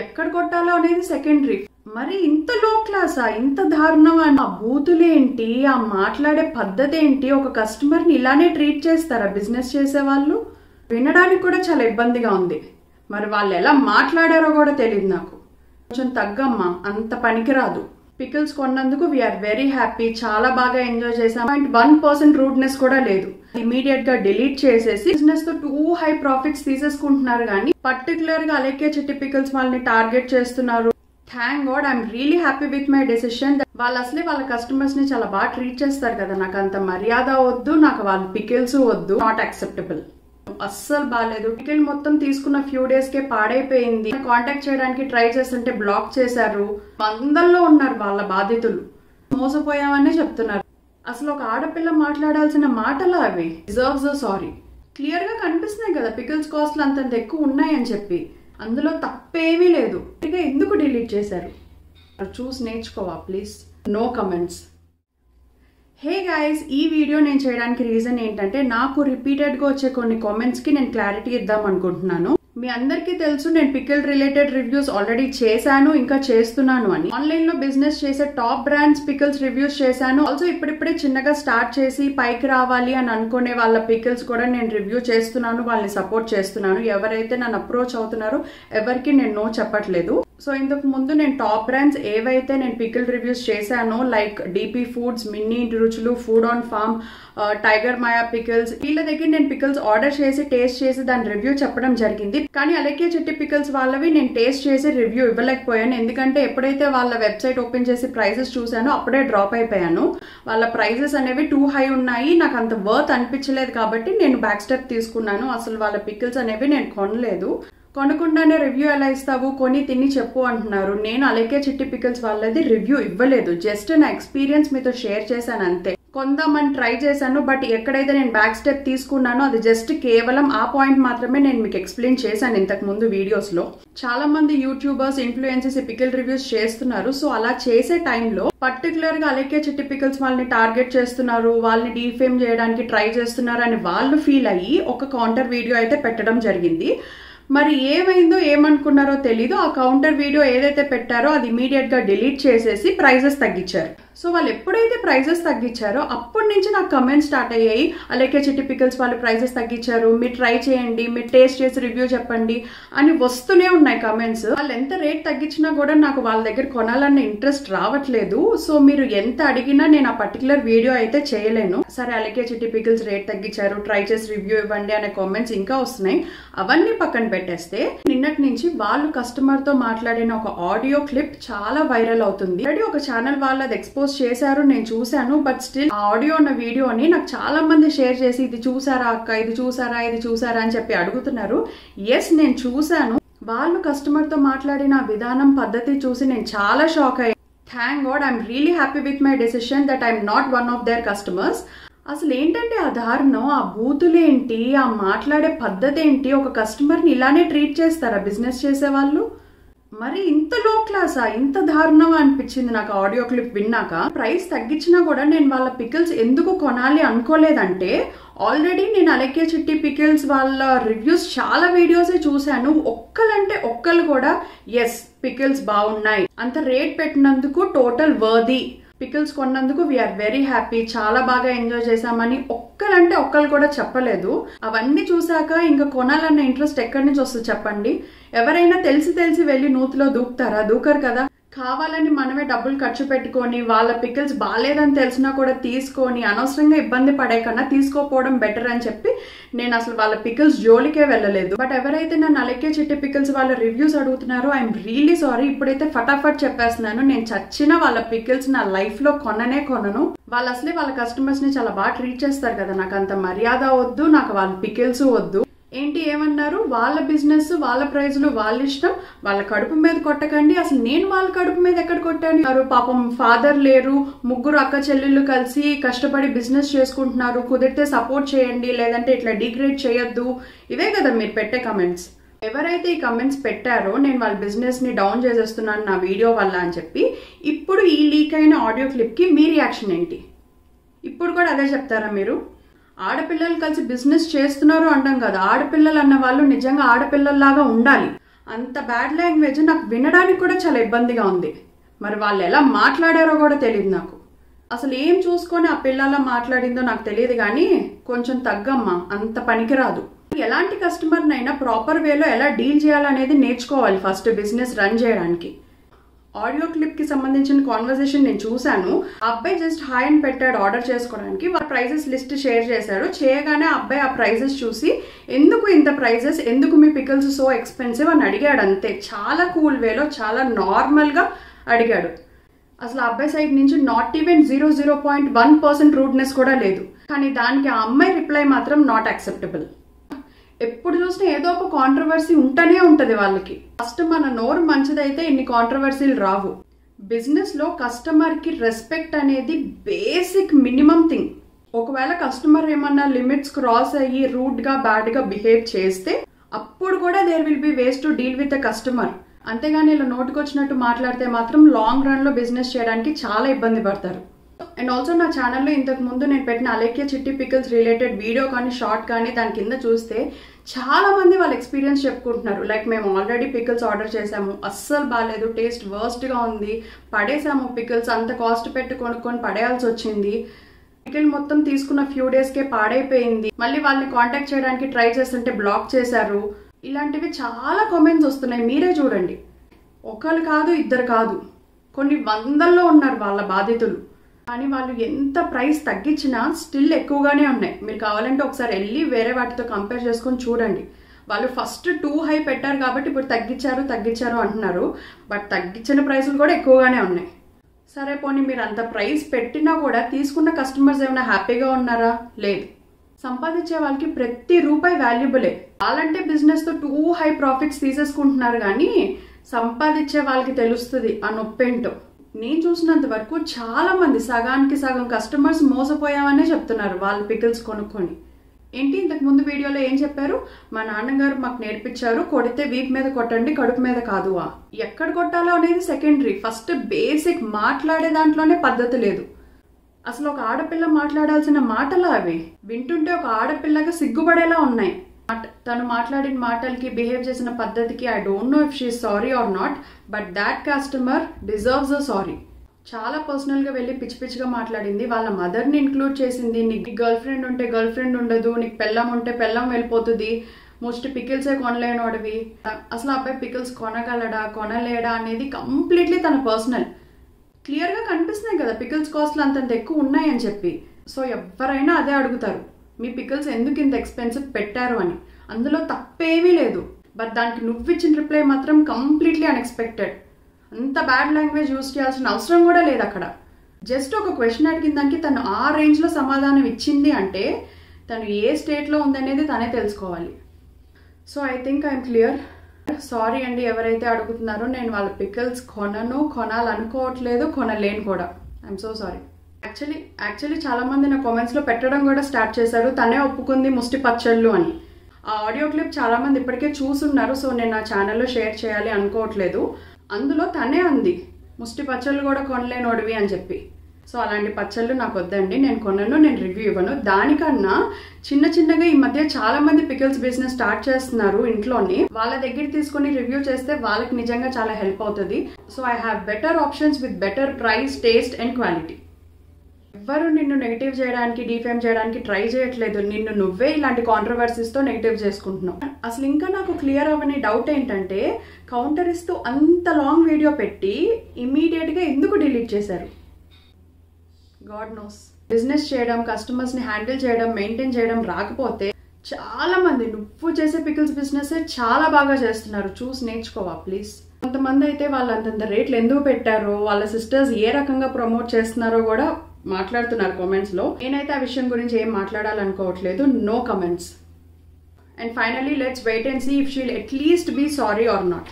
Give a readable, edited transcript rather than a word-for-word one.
ఎక్కడ కొట్టాలో అనేది సెకండరీ. మరి ఇంత లో క్లాసా, ఇంత దారుణం, ఆ బూతులేంటి, ఆ మాట్లాడే పద్ధతి ఏంటి? ఒక కస్టమర్ని ఇలానే ట్రీట్ చేస్తారా బిజినెస్ చేసే వాళ్ళు? వినడానికి కూడా చాలా ఇబ్బందిగా ఉంది. మరి వాళ్ళు ఎలా మాట్లాడారో కూడా తెలియదు నాకు. కొంచెం తగ్గమ్మా, అంత పనికిరాదు. పికిల్స్ కొన్నందుకు వీఆర్ వెరీ హ్యాపీ, చాలా బాగా ఎంజాయ్ చేసాం. 1% రూడ్నెస్ కూడా లేదు. ఇమీడియట్ గా డిలీట్ చేసేసి బిజినెస్ తో టూ హై ప్రాఫిట్స్ తీసేసుకుంటున్నారు. కానీ పర్టికులర్ గా అలేఖ్య చిట్టి పికిల్స్ వాళ్ళని టార్గెట్ చేస్తున్నారు. Thank God, I'm really happy with my decision. వాళ్ళు అసలే వాళ్ళ కస్టమర్స్ ని చాలా బాగా ట్రీట్ చేస్తారు కదా. నాకు అంత మర్యాద వద్దు, నాకు వాళ్ళ పికిల్స్ వద్దు. నాట్ యాక్సెప్టబుల్, అస్సలు బాగాలేదు. పికిల్ మొత్తం తీసుకున్న ఫ్యూ డేస్ కే పాడైపోయింది. కాంటాక్ట్ చేయడానికి ట్రై చేస్తుంటే బ్లాక్ చేశారు. వందల్లో ఉన్నారు వాళ్ళ బాధితులు. మోసపోయామనే చెప్తున్నారు. అసలు ఒక ఆడపిల్ల మాట్లాడాల్సిన మాటలు అవి. Deserves a sorry. క్లియర్ గా కనిపిస్తున్నాయి కదా పికిల్స్ కాస్ట్లు అంతంత ఎక్కువ ఉన్నాయని చెప్పి. అందులో తప్పేమీ లేదు. ఇక ఎందుకు డిలీట్ చేశారు? చూసి నేర్చుకోవా please. No comments. Hey guys, ఈ వీడియో నేను చేయడానికి రీజన్ ఏంటంటే నాకు రిపీటెడ్ గా వచ్చే కొన్ని కామెంట్స్ కి నేను క్లారిటీ ఇద్దాం అనుకుంటున్నాను. మీ అందరికీ తెలుసు నేను పికిల్ రిలేటెడ్ రివ్యూస్ ఆల్రెడీ చేశాను, ఇంకా చేస్తున్నాను అని. ఆన్లైన్ లో బిజినెస్ చేసే టాప్ బ్రాండ్స్ పికిల్స్ రివ్యూస్ చేశాను. ఆల్సో ఇప్పుడిప్పుడే చిన్నగా స్టార్ట్ చేసి పైకి రావాలి అని అనుకునే వాళ్ళ పికిల్స్ కూడా నేను రివ్యూ చేస్తున్నాను, వాళ్ళని సపోర్ట్ చేస్తున్నాను. ఎవరైతే నన్ను అప్రోచ్ అవుతున్నారో ఎవరికి నేను నో చెప్పట్లేదు. సో ఇంతకు ముందు నేను టాప్ బ్రాండ్స్ ఏవైతే నేను పికిల్ రివ్యూస్ చేశానో, లైక్ డిపి ఫుడ్స్, మినీ రుచులు, food on farm, tiger Maya pickles, వీళ్ళ దగ్గర నేను పికిల్స్ ఆర్డర్ చేసి టేస్ట్ చేసి దాని రివ్యూ చెప్పడం జరిగింది. కానీ అలేఖ్య చిట్టి పికిల్స్ వాళ్ళవి నేను టేస్ట్ చేసి రివ్యూ ఇవ్వలేకపోయాను. ఎందుకంటే ఎప్పుడైతే వాళ్ళ వెబ్సైట్ ఓపెన్ చేసి ప్రైజెస్ చూసానో అప్పుడే డ్రాప్ అయిపోయాను. వాళ్ళ ప్రైజెస్ అనేవి టూ హై ఉన్నాయి, నాకు అంత వర్త్ అనిపించలేదు. కాబట్టి నేను బ్యాక్ స్టెప్ తీసుకున్నాను. అసలు వాళ్ళ పికిల్స్ అనేవి నేను కొనలేదు. కొనకుండానే రివ్యూ ఎలా ఇస్తావు, కొని తిని చెప్పు అంటున్నారు. నేను అలేఖ్య చిట్టి పికిల్స్ వాళ్ళది రివ్యూ ఇవ్వలేదు. జస్ట్ నా ఎక్స్పీరియన్స్ మీతో షేర్ చేశాను అంతే. కొందామని ట్రై చేశాను, బట్ ఎక్కడైతే నేను బ్యాక్ స్టెప్ తీసుకున్నానో అది జస్ట్ కేవలం ఆ పాయింట్ మాత్రమే నేను మీకు ఎక్స్ప్లెయిన్ చేశాను ఇంతకు ముందు వీడియోస్ లో. చాలా మంది యూట్యూబర్స్, ఇన్ఫ్లుయెన్సర్స్ పికిల్ రివ్యూస్ చేస్తున్నారు. సో అలా చేసే టైంలో పర్టికులర్ గా అలేఖ్య చిట్టి పికిల్స్ వాళ్ళని టార్గెట్ చేస్తున్నారు, వాళ్ళని డీఫేమ్ చేయడానికి ట్రై చేస్తున్నారు అని వాళ్ళు ఫీల్ అయ్యి ఒక కౌంటర్ వీడియో అయితే పెట్టడం జరిగింది. మరి ఏమైందో ఏమనుకున్నారో తెలీదు. ఆ కౌంటర్ వీడియో ఏదైతే పెట్టారో అది ఇమీడియట్ గా డిలీట్ చేసేసి ప్రైజెస్ తగ్గించారు. సో వాళ్ళు ఎప్పుడైతే ప్రైజెస్ తగ్గించారో అప్పటి నుంచి నాకు కమెంట్స్ స్టార్ట్ అయ్యాయి. అలేఖ్య చిట్టి పికిల్స్ వాళ్ళు ప్రైజెస్ తగ్గించారు, మీరు ట్రై చేయండి, మీరు టేస్ట్ చేసి రివ్యూ చెప్పండి అని వస్తూనే ఉన్నాయి కమెంట్స్. వాళ్ళు ఎంత రేట్ తగ్గించినా కూడా నాకు వాళ్ళ దగ్గర కొనాలన్న ఇంట్రెస్ట్ రావట్లేదు. సో మీరు ఎంత అడిగినా నేను ఆ పర్టికులర్ వీడియో అయితే చేయలేను. సరే అలేఖ్య చిట్టి పికిల్స్ రేట్ తగ్గించారు, ట్రై చేసి రివ్యూ ఇవ్వండి అనే కామెంట్స్ ఇంకా వస్తున్నాయి. అవన్నీ పక్కన పెట్టేస్తే నిన్నటి నుంచి వాళ్ళు కస్టమర్ తో మాట్లాడిన ఒక ఆడియో క్లిప్ చాలా వైరల్ అవుతుంది. ఆల్రెడీ ఒక ఛానల్ వాళ్ళది ఎక్స్పోజ్ చేశారు, నేను చూశాను. బట్ స్టిల్ ఆ ఆడియో ఉన్న వీడియోని నాకు చాలా మంది షేర్ చేసి ఇది చూసారా అక్క, ఇది చూసారా, ఇది చూసారా అని చెప్పి అడుగుతున్నారు. ఎస్, నేను చూశాను. వాళ్ళు కస్టమర్ తో మాట్లాడిన విధానం, పద్ధతి చూసి నేను చాలా షాక్ అయ్యాను. Thank God, I'm really happy with my decision that I'm not one of their customers. అసలు ఏంటంటే ఆ దారుణం, ఆ బూతులేంటి, ఆ మాట్లాడే పద్ధతి ఏంటి? ఒక కస్టమర్ని ఇలానే ట్రీట్ చేస్తారా బిజినెస్ చేసే వాళ్ళు? మరి ఇంత లో క్లాసా, ఇంత దారుణం అనిపించింది నాకు ఆడియో క్లిప్ విన్నాక. ప్రైస్ తగ్గించినా కూడా నేను వాళ్ళ పికిల్స్ ఎందుకు కొనాలి అనుకోలేదంటే, ఆల్రెడీ నేను అలేఖ్య చిట్టి పికిల్స్ వాళ్ళ రివ్యూస్ చాలా వీడియోసే చూశాను. ఒక్కలంటే ఒక్కళ్ళు కూడా ఎస్ పికిల్స్ బాగున్నాయి, అంత రేట్ పెట్టినందుకు టోటల్ వర్ది, పికిల్స్ కొన్నందుకు వీఆర్ వెరీ హ్యాపీ, చాలా బాగా ఎంజాయ్ చేసామని ఒక్కలంటే ఒక్కళ్ళు కూడా చెప్పలేదు. అవన్నీ చూసాక ఇంకా కొనాలన్న ఇంట్రెస్ట్ ఎక్కడి నుంచి వస్తుంది చెప్పండి? ఎవరైనా తెలిసి వెళ్ళి నూతిలో దూకుతారా? దూకరు కదా. కావాలని మనమే డబ్బులు ఖర్చు పెట్టుకొని వాళ్ళ పికిల్స్ బాగాలేదని తెలిసినా కూడా తీసుకొని అనవసరంగా ఇబ్బంది పడే కన్నా తీసుకోపోవడం బెటర్ అని చెప్పి నేను అసలు వాళ్ళ పికిల్స్ జోలికే వెళ్ళలేదు. బట్ ఎవరైతే నన్ను అలేఖ్య చిట్టి పికిల్స్ వాళ్ళ రివ్యూస్ అడుగుతున్నారో ఐఎమ్ రియలీ సారీ. ఇప్పుడైతే ఫటాఫట్ చెప్పేస్తున్నాను, నేను చచ్చిన వాళ్ళ పికిల్స్ నా లైఫ్ లో కొనను. వాళ్ళు అసలే వాళ్ళ కస్టమర్స్ ని చాలా బాగా ట్రీట్ చేస్తారు కదా. నాకు అంత మర్యాద వద్దు, నాకు వాళ్ళ పికిల్స్ వద్దు. ఏంటి ఏమన్నారు? వాళ్ళ బిజినెస్, వాళ్ళ ప్రైజ్లు, వాళ్ళ ఇష్టం, వాళ్ళ కడుపు మీద కొట్టకండి. అసలు నేను వాళ్ళ కడుపు మీద ఎక్కడ కొట్టాను? పాపం ఫాదర్ లేరు, ముగ్గురు అక్క చెల్లెళ్ళు కలిసి కష్టపడి బిజినెస్ చేసుకుంటున్నారు, కుదిరితే సపోర్ట్ చేయండి, లేదంటే ఇట్లా డిగ్రేడ్ చేయొద్దు. ఇవే కదా మీరు పెట్టే కమెంట్స్. ఎవరైతే ఈ కమెంట్స్ పెట్టారో నేను వాళ్ళ బిజినెస్ ని డౌన్ చేసేస్తున్నాను నా వీడియో వల్ల అని చెప్పి, ఇప్పుడు ఈ లీక్ అయిన ఆడియో క్లిప్ కి మీ రియాక్షన్ ఏంటి? ఇప్పుడు కూడా అదే చెప్తారా మీరు? ఆడపిల్లలు కలిసి బిజినెస్ చేస్తున్నారు అంటాం కదా. ఆడపిల్లలు అన్న వాళ్ళు నిజంగా ఆడపిల్లల్లాగా ఉండాలి. అంత బ్యాడ్ లాంగ్వేజ్ నాకు వినడానికి కూడా చాలా ఇబ్బందిగా ఉంది. మరి వాళ్ళు ఎలా మాట్లాడారో కూడా తెలియదు నాకు. అసలు ఏం చూసుకొని ఆ పిల్లలా మాట్లాడిందో నాకు తెలియదు, కానీ కొంచెం తగ్గమ్మా, అంత పనికిరాదు. ఎలాంటి కస్టమర్నైనా ప్రాపర్ వేలో ఎలా డీల్ చేయాలనేది నేర్చుకోవాలి ఫస్ట్ బిజినెస్ రన్ చేయడానికి. ఆడియో క్లిప్ కి సంబంధించిన కాన్వర్సేషన్ నేను చూశాను. ఆ అబ్బాయి జస్ట్ హాయ్ అని పెట్టాడు ఆర్డర్ చేసుకోవడానికి. వాళ్ళ ప్రైజెస్ లిస్ట్ షేర్ చేశాడు. చేయగానే ఆ అబ్బాయి ఆ ప్రైజెస్ చూసి ఎందుకు ఇంత ప్రైజెస్, ఎందుకు మీ పికిల్స్ సో ఎక్స్పెన్సివ్ అని అడిగాడు. అంతే, చాలా కూల్ వేలో, చాలా నార్మల్ గా అడిగాడు. అసలు ఆ అబ్బాయి సైడ్ నుంచి నాట్ ఈవెన్ 0.1% రూడ్నెస్ కూడా లేదు. కానీ దానికి ఆ అమ్మాయి రిప్లై మాత్రం నాట్ యాక్సెప్టబుల్. ఎప్పుడు చూసినా ఏదో ఒక కాంట్రవర్సీ ఉంటూనే ఉంటది వాళ్ళకి. ఫస్ట్ మన నోరు మంచిదైతే ఇన్ని కాంట్రవర్సీలు రావు. బిజినెస్ లో కస్టమర్ కి రెస్పెక్ట్ అనేది బేసిక్ మినిమం థింగ్. ఒకవేళ కస్టమర్ ఏమన్నా లిమిట్స్ క్రాస్ అయ్యి రూడ్ గా బ్యాడ్ గా బిహేవ్ చేస్తే అప్పుడు కూడా there will be ways to deal with the customer. అంతేగాని ఇలా నోటుకొచ్చినట్టు మాట్లాడితే మాత్రం లాంగ్ రన్ లో బిజినెస్ చేయడానికి చాలా ఇబ్బంది పడతారు. అండ్ ఆల్సో నా ఛానల్లో ఇంతకు ముందు నేను పెట్టిన అలేఖ్య చిట్టి పికిల్స్ రిలేటెడ్ వీడియో కానీ షార్ట్ కానీ దాని కింద చూస్తే చాలా మంది వాళ్ళ ఎక్స్పీరియన్స్ చెప్పుకుంటున్నారు. లైక్ మేము ఆల్రెడీ పికిల్స్ ఆర్డర్ చేసాము, అస్సలు బాగాలేదు, టేస్ట్ వర్స్ట్ గా ఉంది, పడేసాము పికిల్స్, అంత కాస్ట్ పెట్టి కొనుక్కొని పడేయాల్సి వచ్చింది, పికిల్ మొత్తం తీసుకున్న ఫ్యూ డేస్ కే పాడైపోయింది, మళ్ళీ వాళ్ళని కాంటాక్ట్ చేయడానికి ట్రై చేస్తుంటే బ్లాక్ చేశారు. ఇలాంటివి చాలా కామెంట్స్ వస్తున్నాయి, మీరే చూడండి. ఒకరు కాదు, ఇద్దరు కాదు, కొన్ని వందల్లో ఉన్నారు వాళ్ళ బాధితులు. కానీ వాళ్ళు ఎంత ప్రైస్ తగ్గించినా స్టిల్ ఎక్కువగానే ఉన్నాయి. మీరు కావాలంటే ఒకసారి వెళ్ళి వేరే వాటితో కంపేర్ చేసుకొని చూడండి. వాళ్ళు ఫస్ట్ టూ హై పెట్టారు కాబట్టి ఇప్పుడు తగ్గించారు అంటున్నారు. బట్ తగ్గించిన ప్రైసులు కూడా ఎక్కువగానే ఉన్నాయి. సరే పోనీ మీరు అంత ప్రైస్ పెట్టినా కూడా తీసుకున్న కస్టమర్స్ ఏమైనా హ్యాపీగా ఉన్నారా? లేదు. సంపాదించే వాళ్ళకి ప్రతి రూపాయి వాల్యుబులే. వాళ్ళంటే బిజినెస్ తో టూ హై ప్రాఫిట్స్ తీసేసుకుంటున్నారు, కానీ సంపాదించే వాళ్ళకి తెలుస్తుంది ఆ నొప్పేంటో. నేను చూసినంత వరకు చాలా మంది సగానికి సగం కస్టమర్స్ మోసపోయామనే చెప్తున్నారు వాళ్ళు పికిల్స్ కొనుక్కొని. ఏంటి ఇంతకు ముందు వీడియోలో ఏం చెప్పారు? మా నాన్నగారు మాకు నేర్పించారు, కొడితే వీప్ మీద కొట్టండి, కడుపు మీద కాదువా. ఎక్కడ కొట్టాలో అనేది సెకండరీ. ఫస్ట్ బేసిక్ మాట్లాడే దాంట్లోనే పద్ధతి లేదు. అసలు ఒక ఆడపిల్ల మాట్లాడాల్సిన మాటలు అవి వింటుంటే ఒక ఆడపిల్లగా సిగ్గుపడేలా ఉన్నాయి. తను మాట్లాడిన మాటలకి, బిహేవ్ చేసిన పద్ధతికి I don't know if she sorry or not, but that customer deserves a sorry. చాలా పర్సనల్ గా వెళ్ళి పిచ్చి పిచ్చిగా మాట్లాడింది. వాళ్ళ మదర్ ని ఇంక్లూడ్ చేసింది. నీకు గర్ల్ ఫ్రెండ్ ఉంటే గర్ల్ ఫ్రెండ్ ఉండదు, నీకు పెళ్ళం ఉంటే పెళ్ళం వెళ్ళిపోతుంది, మోస్ట్ పికిల్సే కొనలేనోడివి. అసలు అబ్బాయి పికిల్స్ కొనగలడా కొనలేడా అనేది కంప్లీట్లీ తన పర్సనల్. క్లియర్ గా కనిపిస్తున్నాయి కదా పికిల్స్ కాస్ట్లు అంతంత ఎక్కువ ఉన్నాయని చెప్పి. సో ఎవరైనా అదే అడుగుతారు, మీ పికిల్స్ ఎందుకు ఇంత ఎక్స్పెన్సివ్ పెట్టారు అని. అందులో తప్పేమీ లేదు. బట్ దానికి నువ్వు ఇచ్చిన రిప్లై మాత్రం కంప్లీట్లీ అన్ఎక్స్పెక్టెడ్. అంత బ్యాడ్ లాంగ్వేజ్ యూజ్ చేయాల్సిన అవసరం కూడా లేదు అక్కడ. జస్ట్ ఒక క్వశ్చన్ అడిగిన దానికి తను ఆ రేంజ్ లో సమాధానం ఇచ్చింది అంటే తను ఏ స్టేట్ లో ఉందనేది తనే తెలుసుకోవాలి. So I think I'm clear. Sorry అండి ఎవరైతే అడుగుతున్నారో, నేను వాళ్ళ పికిల్స్ కొనాలనుకోవట్లేదు, కొనలేను కూడా. I'm so sorry. యాక్చువల్లీ చాలా మంది నా కామెంట్స్ లో పెట్టడం కూడా స్టార్ట్ చేశారు, తనే ఒప్పుకుంది ముష్టి పచ్చళ్ళు అని. ఆ ఆడియో క్లిప్ చాలా మంది ఇప్పటికే చూసున్నారు, సో నేను నా ఛానల్లో షేర్ చేయాలి అనుకోవట్లేదు. అందులో తనే అంది ముష్టి పచ్చళ్ళు కూడా కొనలేనోడివి అని చెప్పి. సో అలాంటి పచ్చళ్ళు నాకు వద్దండి, నేను కొనను, నేను రివ్యూ ఇవ్వను. దానికన్నా చిన్నగా ఈ మధ్య చాలా మంది పికిల్స్ బిజినెస్ స్టార్ట్ చేస్తున్నారు ఇంట్లోని. వాళ్ళ దగ్గర తీసుకుని రివ్యూ చేస్తే వాళ్ళకి నిజంగా చాలా హెల్ప్ అవుతుంది. So I have better options with better price, taste and quality. ఎవ్వరు నిన్ను నెగిటివ్ చేయడానికి, డిఫేమ్ చేయడానికి ట్రై చేయట్లేదు. నిన్ను నువ్వే ఇలాంటి కాంట్రవర్సీస్ తో నెగిటివ్ చేసుకుంటున్నావు. అసలు ఇంకా నాకు క్లియర్ అవ్వని డౌట్ ఏంటంటే, కౌంటర్ ఇస్తూ అంత లాంగ్ వీడియో పెట్టి ఇమీడియట్ గా ఎందుకు డిలీట్ చేశారు? God knows. బిజినెస్ చేయడం, కస్టమర్స్ ని హ్యాండిల్ చేయడం, మెయింటైన్ చేయడం రాకపోతే చాలా మంది నువ్వు చేసే పికిల్స్ బిజినెస్ చాలా బాగా చేస్తున్నారు. చూసి నేర్చుకోవా ప్లీజ్. కొంతమంది అయితే వాళ్ళు అంతంత రేట్లు ఎందుకు పెట్టారో, వాళ్ళ సిస్టర్స్ ఏ రకంగా ప్రమోట్ చేస్తున్నారో కూడా మాట్లాడుతున్నారు కామెంట్స్ లో. నేనైతే ఆ విషయం గురించి ఏం మాట్లాడాలనుకోవట్లేదు. No comments. And finally let's wait and see if she'll at least be sorry or not.